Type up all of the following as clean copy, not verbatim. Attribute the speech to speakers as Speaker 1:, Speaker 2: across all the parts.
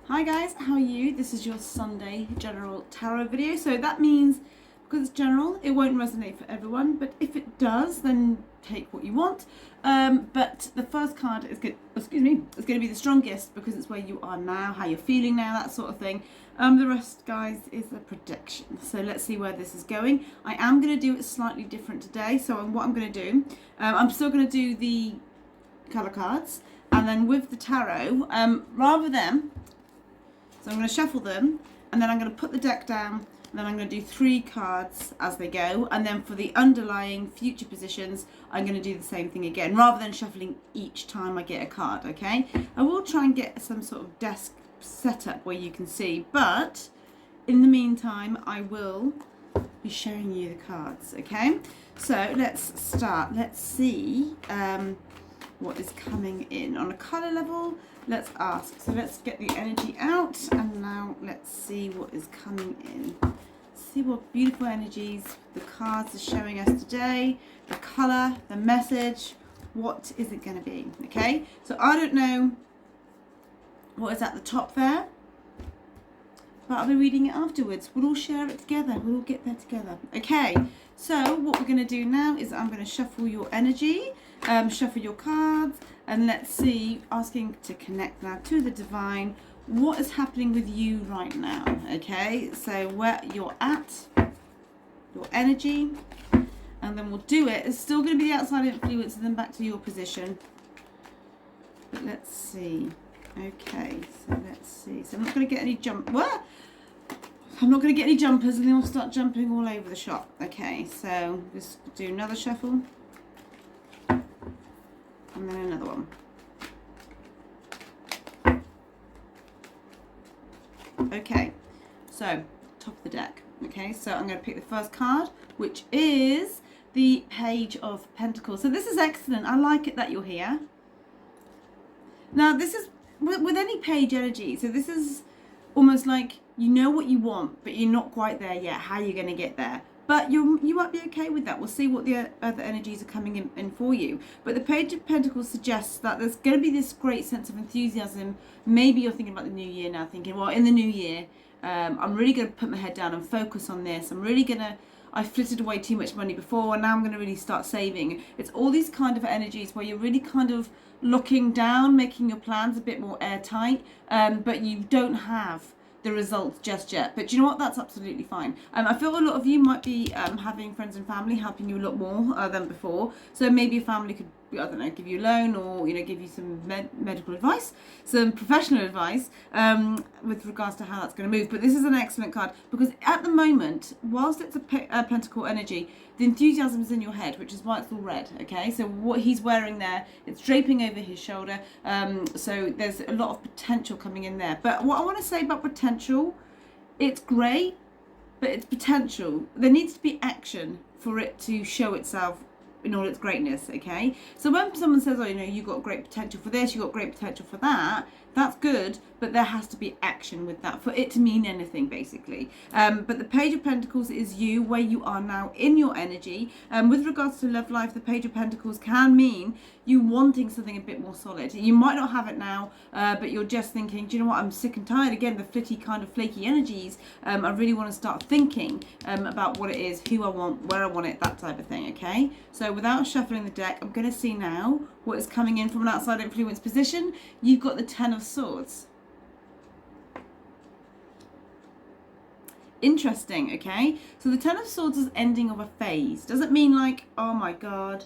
Speaker 1: Hi guys, how are you? This is your Sunday general tarot video. So that means, because it's general, it won't resonate for everyone, but if it does, then take what you want. But the first card is good, it's going to be the strongest because it's where you are now, how you're feeling now, that sort of thing. The rest, guys, is a prediction. So let's see where this is going. I am going to do it slightly different today. So what I'm going to do, I'm still going to do the colour cards, and then with the tarot, so I'm going to shuffle them, and then I'm going to put the deck down, and then I'm going to do 3 cards as they go, and then for the underlying future positions, I'm going to do the same thing again, rather than shuffling each time I get a card, okay? I will try and get some sort of desk setup where you can see, but in the meantime, I will be showing you the cards, okay? So let's start. Let's see what is coming in on a colour level. Let's ask. So let's get the energy out, and now let's see what is coming in. See what beautiful energies the cards are showing us today. The colour, the message. What is it going to be? Okay. So I don't know what is at the top there, but I'll be reading it afterwards. We'll all share it together. We'll all get there together. Okay. So what we're going to do now is I'm going to shuffle your energy, shuffle your cards, and let's see, asking to connect now to the divine, what is happening with you right now, okay? So where you're at, your energy, and then we'll do it. It's still going to be the outside influence and then back to your position. But let's see. Okay, so let's see. So I'm not going to get any I'm not going to get any jumpers, and then we'll start jumping all over the shop. Okay, so just do another shuffle. And then another one. Okay, so top of the deck. Okay, so I'm going to pick the first card, which is the Page of Pentacles. So this is excellent. I like it that you're here. Now this is with any page energy. So this is almost like you know what you want, but you're not quite there yet. How are you going to get there? But you might be okay with that. We'll see what the other energies are coming in for you. But the Page of Pentacles suggests that there's going to be this great sense of enthusiasm. Maybe you're thinking about the new year now, thinking, well, in the new year, I'm really going to put my head down and focus on this. I flitted away too much money before, and now I'm going to really start saving. It's all these kind of energies where you're really kind of looking down, making your plans a bit more airtight, but you don't have the results just yet. But you know what? That's absolutely fine. I feel a lot of you might be having friends and family helping you a lot more than before. So maybe a family could, I don't know, give you a loan, or give you some medical advice, some professional advice with regards to how that's going to move. But this is an excellent card because at the moment, whilst it's a pentacle energy, the enthusiasm is in your head, which is why it's all red. Okay, so what he's wearing there, it's draping over his shoulder. So there's a lot of potential coming in there. But what I want to say about potential, it's great, but it's potential. There needs to be action for it to show itself in all its greatness, okay? So when someone says, oh, you've got great potential for this, you've got great potential for that, that's good, but there has to be action with that for it to mean anything, basically. But the Page of Pentacles is you, where you are now in your energy. With regards to love life, the Page of Pentacles can mean you wanting something a bit more solid. You might not have it now, but you're just thinking, do you know what, I'm sick and tired, again, the flitty kind of flaky energies. I really want to start thinking about what it is, who I want, where I want it, that type of thing, okay? So without shuffling the deck, I'm going to see now what is coming in from an outside influence position. You've got the Ten of Swords. Interesting, okay? So the Ten of Swords is ending of a phase. Doesn't mean like, oh my God,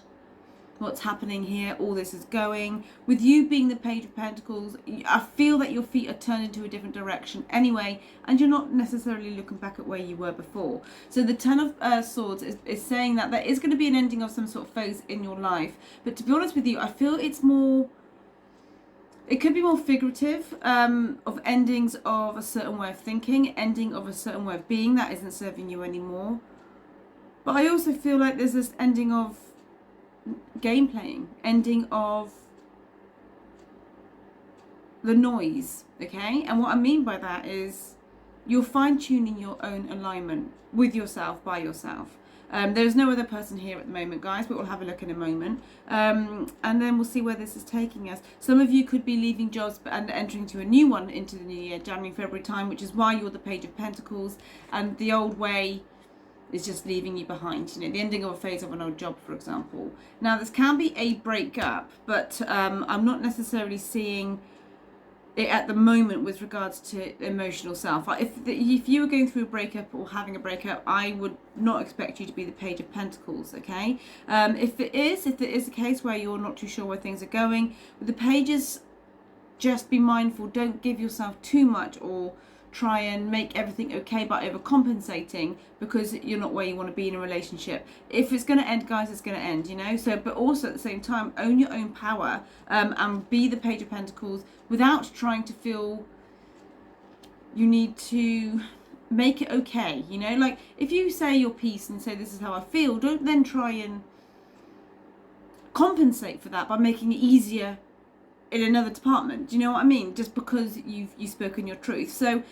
Speaker 1: what's happening here, all this is going. With you being the Page of Pentacles, I feel that your feet are turned into a different direction anyway, and you're not necessarily looking back at where you were before. So the Ten of Swords is saying that there is going to be an ending of some sort of phase in your life. But to be honest with you, I feel it's more, it could be more figurative, of endings of a certain way of thinking, ending of a certain way of being that isn't serving you anymore. But I also feel like there's this ending of game playing, ending of the noise, okay? And what I mean by that is you're fine-tuning your own alignment with yourself, by yourself. There's no other person here at the moment, guys, but we'll have a look in a moment. And then we'll see where this is taking us. Some of you could be leaving jobs and entering to a new one into the new year, January, February time, which is why you're the Page of Pentacles, and the old way is just leaving you behind. You know, the ending of a phase of an old job, for example. Now, this can be a breakup, but I'm not necessarily seeing it at the moment with regards to emotional self. If you were going through a breakup or having a breakup, I would not expect you to be the Page of Pentacles, okay? If it is a case where you're not too sure where things are going, with the Pages, just be mindful. Don't give yourself too much or try and make everything okay by overcompensating, because you're not where you want to be in a relationship. If it's going to end, guys, it's going to end, you know. So, but also at the same time, own your own power, and be the Page of Pentacles without trying to feel you need to make it okay, you know. Like, if you say your piece and say this is how I feel, don't then try and compensate for that by making it easier in another department. Do you know what I mean? Just because you've spoken your truth. So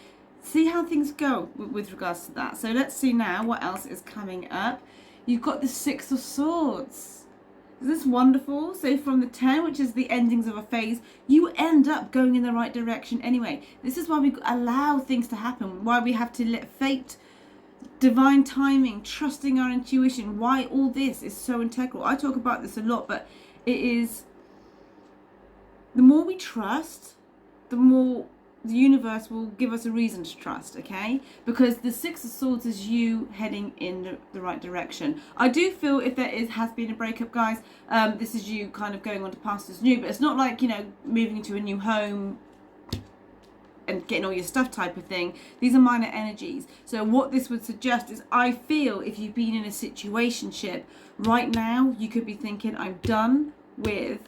Speaker 1: see how things go with regards to that. So let's see now what else is coming up. You've got the Six of Swords. Isn't this wonderful? So from the 10, which is the endings of a phase, you end up going in the right direction anyway. This is why we allow things to happen, why we have to let fate, divine timing, trusting our intuition, why all this is so integral. I talk about this a lot, but it is, the more we trust, the more the universe will give us a reason to trust, okay? Because the Six of Swords is you heading in the right direction. I do feel if there has been a breakup, guys, this is you kind of going on to pastures new, but it's not like, you know, moving into a new home and getting all your stuff type of thing. These are minor energies. So what this would suggest is, I feel if you've been in a situationship right now, you could be thinking, I'm done with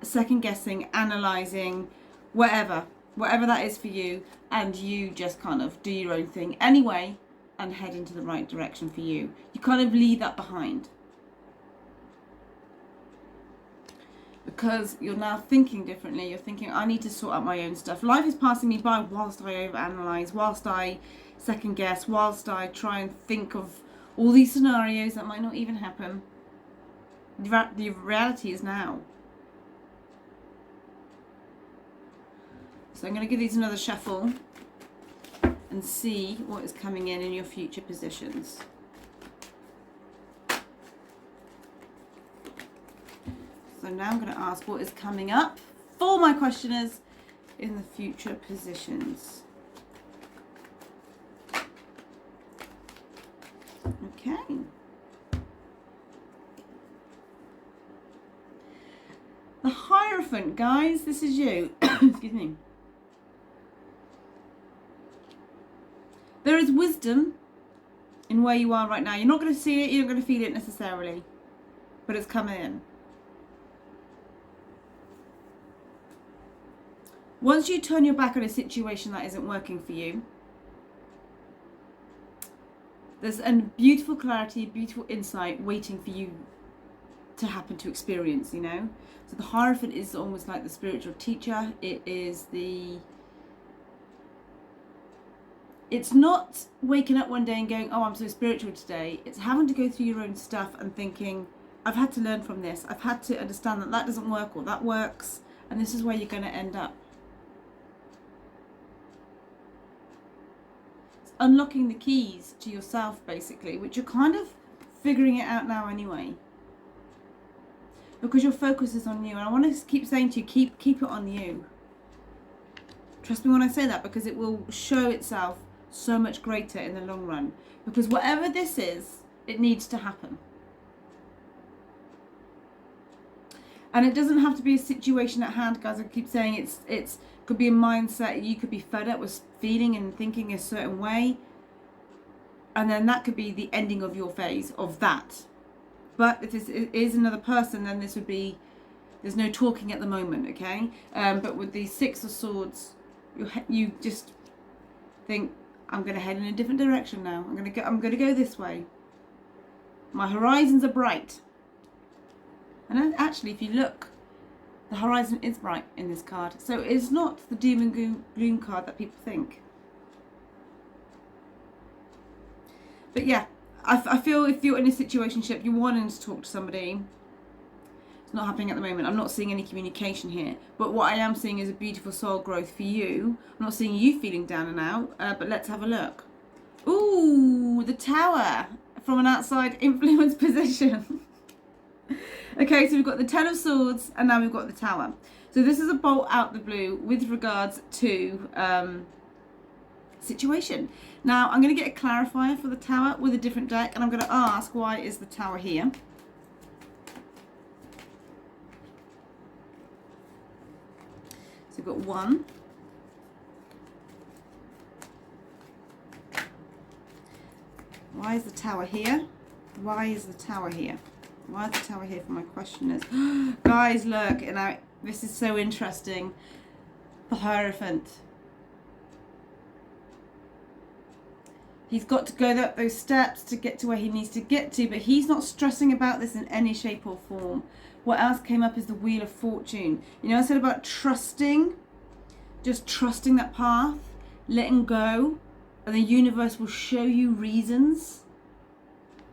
Speaker 1: second guessing, analysing, whatever that is for you, and you just kind of do your own thing anyway and head into the right direction for you. You kind of leave that behind because you're now thinking differently. You're thinking, I need to sort out my own stuff. Life is passing me by whilst I overanalyze, whilst I second guess, whilst I try and think of all these scenarios that might not even happen. The reality is now. So I'm going to give these another shuffle and see what is coming in your future positions. So now I'm going to ask what is coming up for my questioners in the future positions. Okay. The Hierophant, guys, this is you. Excuse me. There is wisdom in where you are right now. You're not going to see it, you're not going to feel it necessarily, but it's coming in. Once you turn your back on a situation that isn't working for you, there's a beautiful clarity, beautiful insight waiting for you to happen, to experience, you know. So the Hierophant is almost like the spiritual teacher. It is the... It's not waking up one day and going, oh, I'm so spiritual today. It's having to go through your own stuff and thinking, I've had to learn from this. I've had to understand that that doesn't work or that works. And this is where you're going to end up. It's unlocking the keys to yourself, basically, which you're kind of figuring it out now anyway. Because your focus is on you. And I want to keep saying to you, keep it on you. Trust me when I say that, because it will show itself so much greater in the long run, because whatever this is, it needs to happen. And it doesn't have to be a situation at hand, guys. I keep saying it's could be a mindset. You could be fed up with feeling and thinking a certain way, and then that could be the ending of your phase of that. But if this is another person, then this would be, there's no talking at the moment, okay? But with the Six of Swords, you just think, I'm going to head in a different direction now. I'm going to go this way. My horizons are bright. And actually, if you look, the horizon is bright in this card. So it's not the doom and gloom card that people think. But yeah, I feel if you're in a situationship, you're wanting to talk to somebody. It's not happening at the moment. I'm not seeing any communication here. But what I am seeing is a beautiful soul growth for you. I'm not seeing you feeling down and out. But let's have a look. Ooh, the Tower from an outside influence position. Okay, so we've got the Ten of Swords and now we've got the Tower. So this is a bolt out the blue with regards to situation. Now I'm going to get a clarifier for the Tower with a different deck, and I'm going to ask, why is the Tower here? So we've got 1. Why is the Tower here? Why is the Tower here? Why is the Tower here for my questioners? Guys, look, and this is so interesting. The Hierophant. He's got to go up those steps to get to where he needs to get to, but he's not stressing about this in any shape or form. What else came up is the Wheel of Fortune. You know, I said about trusting, just trusting that path, letting go, and the universe will show you reasons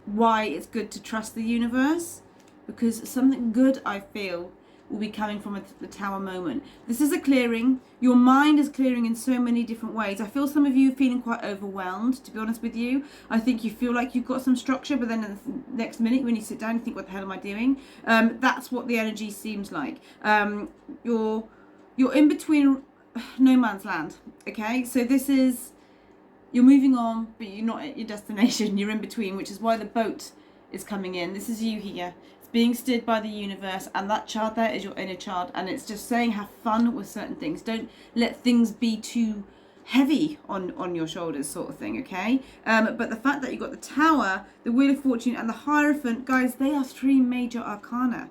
Speaker 1: why it's good to trust the universe, because something good, I feel, will be coming from the Tower moment. This is a clearing. Your mind is clearing in so many different ways. I feel some of you feeling quite overwhelmed, to be honest with you. I think you feel like you've got some structure, but then the next minute when you sit down, you think, what the hell am I doing? That's what the energy seems like. You're in between no man's land, okay? So this is, you're moving on, but you're not at your destination. You're in between, which is why the boat is coming in. This is you here. It's being steered by the universe, and that child there is your inner child, and it's just saying have fun with certain things. Don't let things be too heavy on your shoulders, sort of thing, okay? But the fact that you got the Tower, the Wheel of Fortune, and the Hierophant, guys, they are 3 major arcana.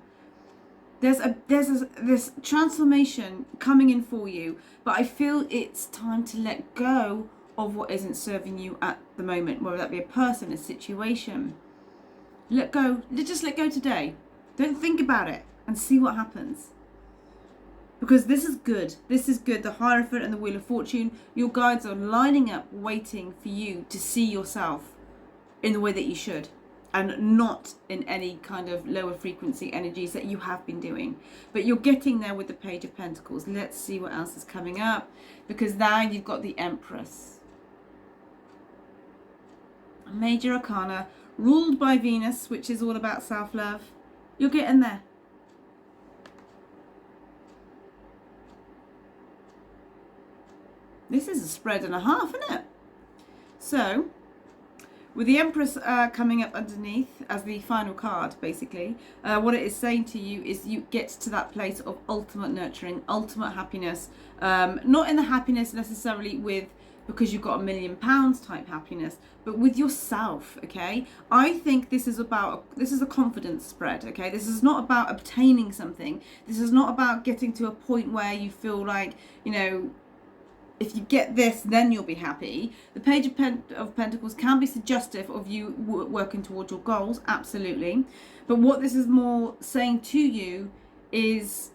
Speaker 1: There's this transformation coming in for you, but I feel it's time to let go of what isn't serving you at the moment, whether that be a person, a situation. Let go. Just let go today. Don't think about it and see what happens. Because this is good. This is good. The Hierophant and the Wheel of Fortune, your guides are lining up, waiting for you to see yourself in the way that you should, and not in any kind of lower frequency energies that you have been doing. But you're getting there with the Page of Pentacles. Let's see what else is coming up, because now you've got the Empress. A major arcana, ruled by Venus, which is all about self-love. You're getting there. This is a spread and a half, isn't it? So, with the Empress coming up underneath as the final card, basically, what it is saying to you is you get to that place of ultimate nurturing, ultimate happiness. Not in the happiness necessarily with, because you've got £1 million type happiness, but with yourself, okay? I think this is a confidence spread, okay? This is not about obtaining something. This is not about getting to a point where you feel like, you know, if you get this, then you'll be happy. The Page of Pentacles can be suggestive of you working towards your goals, absolutely. But what this is more saying to you is,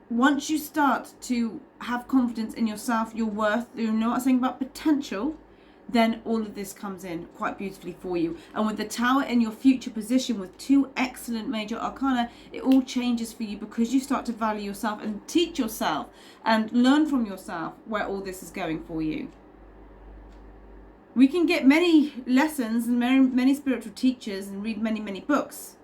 Speaker 1: once you start to have confidence in yourself, your worth, you know what I'm saying about potential, then all of this comes in quite beautifully for you. And with the Tower in your future position with 2 excellent major arcana, it all changes for you, because you start to value yourself and teach yourself and learn from yourself where all this is going for you. We can get many lessons and many spiritual teachers and read many books,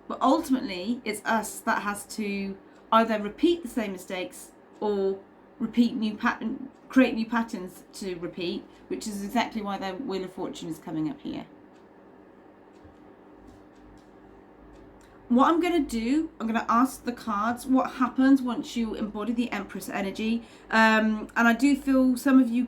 Speaker 1: but ultimately it's us that has to either repeat the same mistakes or create new patterns to repeat, which is exactly why the Wheel of Fortune is coming up here. What I'm going to do, I'm going to ask the cards what happens once you embody the Empress energy. And I do feel some of you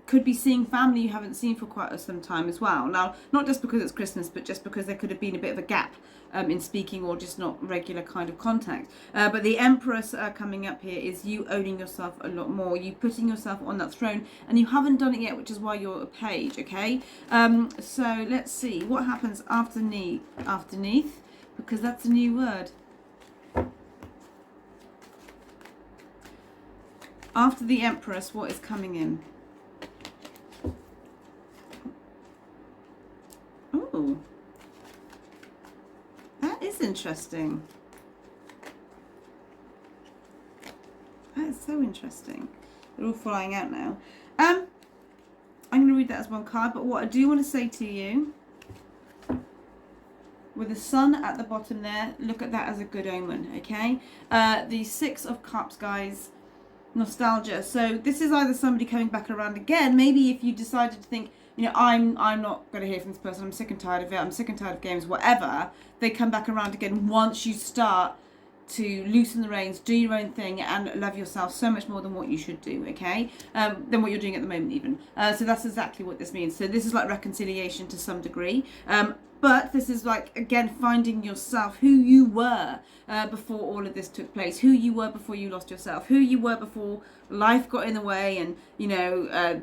Speaker 1: could be seeing family you haven't seen for quite some time as well. Now, not just because it's Christmas, but just because there could have been a bit of a gap in speaking, or just not regular kind of contact. But the Empress coming up here is you owning yourself a lot more, you putting yourself on that throne, and you haven't done it yet, which is why you're a page, okay? So let's see what happens underneath, because that's a new word. After the Empress, what is coming in? interesting. That is so interesting. They're all flying out now. I'm going to read that as one card, but what I do want to say to you, with the sun at the bottom there, look at that as a good omen, okay? The Six of Cups, guys, nostalgia. So this is either somebody coming back around again. Maybe if you decided to think, you know, I'm not going to hear from this person. I'm sick and tired of it. I'm sick and tired of games, whatever. They come back around again once you start to loosen the reins, do your own thing, and love yourself so much more than what you should do, okay? Than what you're doing at the moment even. So that's exactly what this means. So this is like reconciliation to some degree. But this is like, again, finding yourself, who you were before all of this took place, who you were before you lost yourself, who you were before life got in the way and, you know,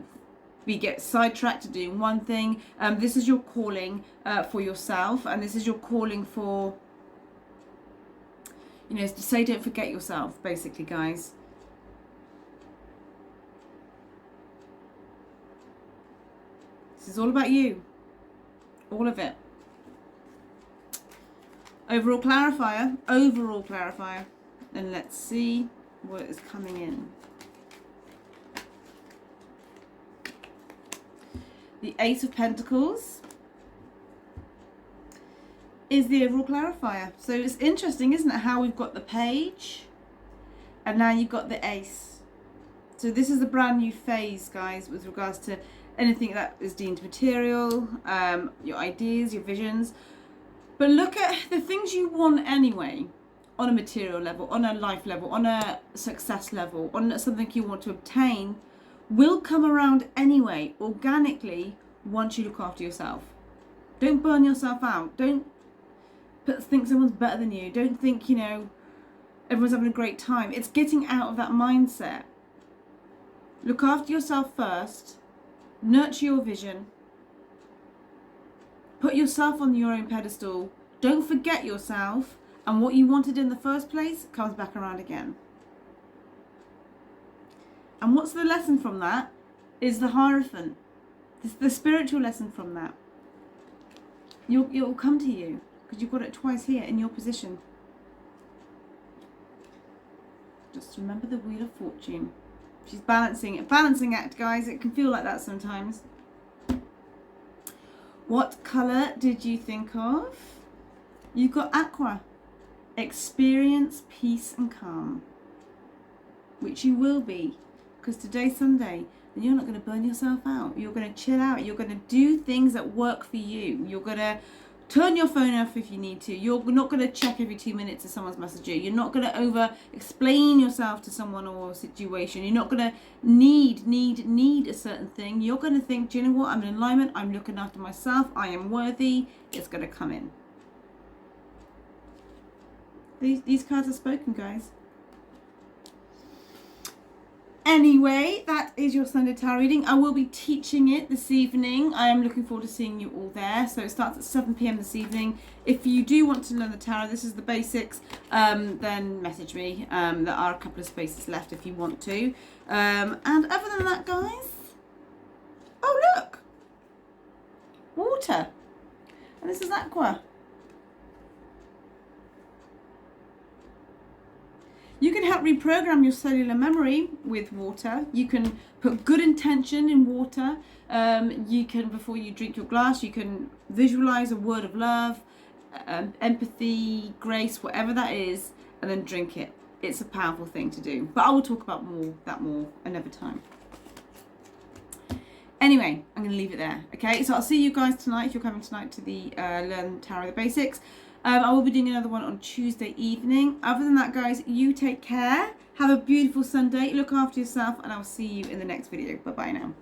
Speaker 1: we get sidetracked to doing one thing. This is your calling for yourself, and this is your calling for, you know, to say don't forget yourself, basically, guys. This is all about you. All of it. Overall clarifier. And let's see what is coming in. The Ace of Pentacles is the overall clarifier. So it's interesting, isn't it, how we've got the page and now you've got the ace. So this is a brand new phase, guys, with regards to anything that is deemed material, your ideas, your visions. But look at the things you want anyway, on a material level, on a life level, on a success level, on something you want to obtain, will come around anyway, organically, once you look after yourself. Don't burn yourself out. Don't think someone's better than you. Don't think, you know, everyone's having a great time. It's getting out of that mindset. Look after yourself first. Nurture your vision. Put yourself on your own pedestal. Don't forget yourself. And what you wanted in the first place comes back around again. And what's the lesson from that? Is the Hierophant. It's the spiritual lesson from that. It will come to you. Because you've got it twice here in your position. Just remember the Wheel of Fortune. She's balancing. A balancing act, guys. It can feel like that sometimes. What colour did you think of? You've got aqua. Experience peace and calm. Which you will be. Because today's Sunday. And you're not going to burn yourself out. You're going to chill out. You're going to do things that work for you. You're going to turn your phone off if you need to. You're not going to check every 2 minutes if someone's messaged you. You're not going to over-explain yourself to someone or a situation. You're not going to need a certain thing. You're going to think, do you know what? I'm in alignment. I'm looking after myself. I am worthy. It's going to come in. These cards are spoken, guys. Anyway, that is your Sunday Tarot reading. I will be teaching it this evening. I am looking forward to seeing you all there. So it starts at 7 p.m. this evening. If you do want to learn the tarot, this is the basics, then message me. There are a couple of spaces left if you want to. And other than that, guys, oh look, water. And this is aqua. You can help reprogram your cellular memory with water. You can put good intention in water. You can, before you drink your glass, you can visualize a word of love, empathy, grace, whatever that is, and then drink it. It's a powerful thing to do. But I will talk about that more another time. Anyway, I'm going to leave it there. Okay, so I'll see you guys tonight if you're coming tonight to the Learn Tarot the Basics. I will be doing another one on Tuesday evening. Other than that, guys, you take care. Have a beautiful Sunday. Look after yourself, and I'll see you in the next video. Bye-bye now.